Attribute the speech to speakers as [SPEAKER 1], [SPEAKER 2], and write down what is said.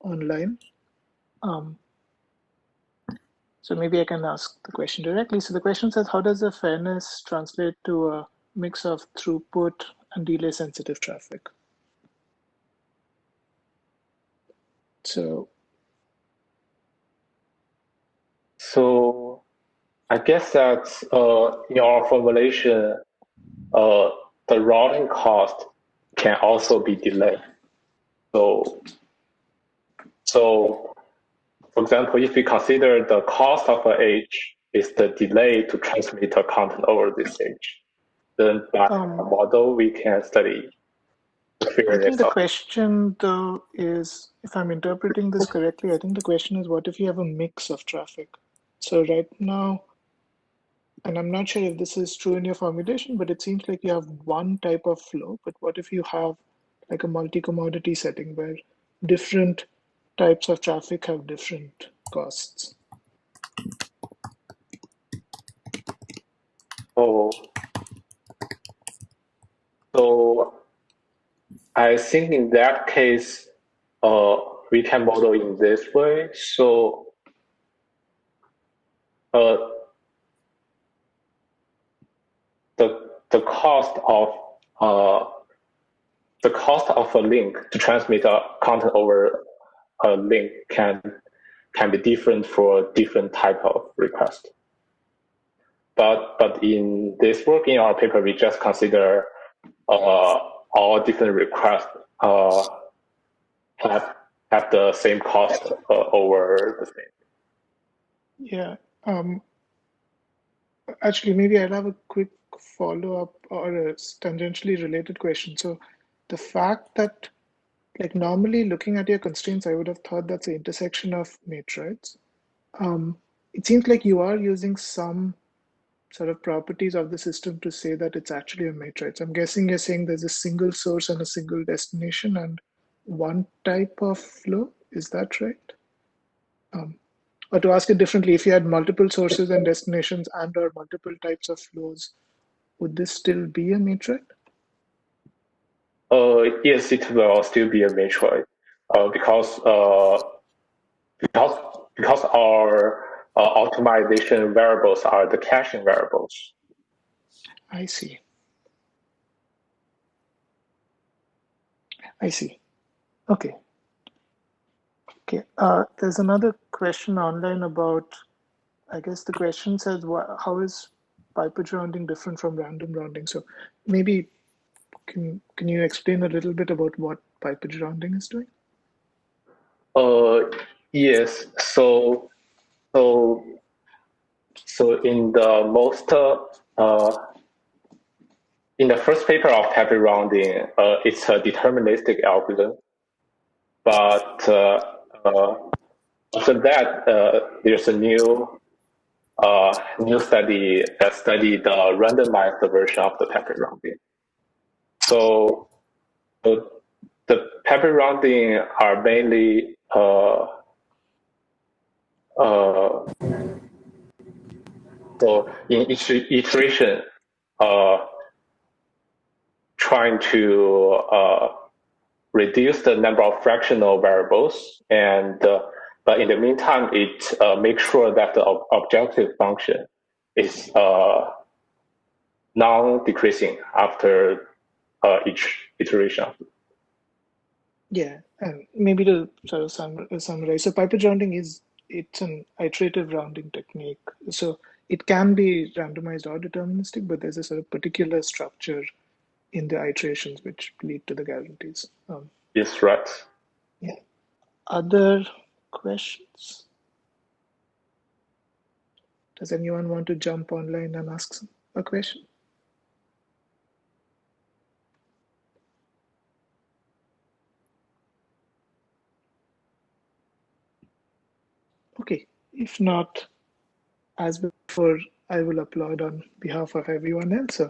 [SPEAKER 1] online. So maybe I can ask the question directly. So the question says, how does the fairness translate to a mix of throughput and delay sensitive traffic? So
[SPEAKER 2] I guess that in our formulation, the routing cost can also be delayed. So for example, if we consider the cost of an edge is the delay to transmit a content over this edge, then by a model we can study the
[SPEAKER 1] I think
[SPEAKER 2] fairness
[SPEAKER 1] the
[SPEAKER 2] of.
[SPEAKER 1] question though is, if I'm interpreting this correctly, I think the question is, what if you have a mix of traffic? So right now, and I'm not sure if this is true in your formulation, but it seems like you have one type of flow. But what if you have like a multi-commodity setting where different types of traffic have different costs?
[SPEAKER 2] So I think in that case, we can model in this way. So uh, the cost of a link to transmit a content over a link can be different for different type of request. But in this work in our paper, we just consider all different requests have the same cost over the same.
[SPEAKER 1] Yeah. Actually, maybe I'll have a quick follow-up or a tangentially related question. So the fact that, like, normally looking at your constraints, I would have thought that's the intersection of matrices. It seems like you are using some sort of properties of the system to say that it's actually a matrix. I'm guessing you're saying there's a single source and a single destination and one type of flow. Is that right? Or to ask it differently, if you had multiple sources and destinations and or multiple types of flows, would this still be a matrix?
[SPEAKER 2] Yes, it will still be a matrix because our optimization variables are the caching variables.
[SPEAKER 1] I see. I see. Okay. Okay. There's another question online about, I guess the question says, how is pipage rounding different from random rounding? So maybe can you explain a little bit about what pipage rounding is doing?
[SPEAKER 2] Yes. So in the most in the first paper of pipage rounding, it's a deterministic algorithm, but after that, there's a new study that studied the randomized version of the pipage rounding. So the pipage rounding are mainly so in each iteration, trying to reduce the number of fractional variables, and but in the meantime, it makes sure that the objective function is non-decreasing after each iteration.
[SPEAKER 1] Yeah, and maybe to sort of summarize, so pipage rounding it's an iterative rounding technique. So it can be randomized or deterministic, but there's a sort of particular structure in the iterations which lead to the guarantees.
[SPEAKER 2] Yes, right.
[SPEAKER 1] Yeah. Other questions? Does anyone want to jump online and ask a question? Okay, if not, as before, I will applaud on behalf of everyone else. So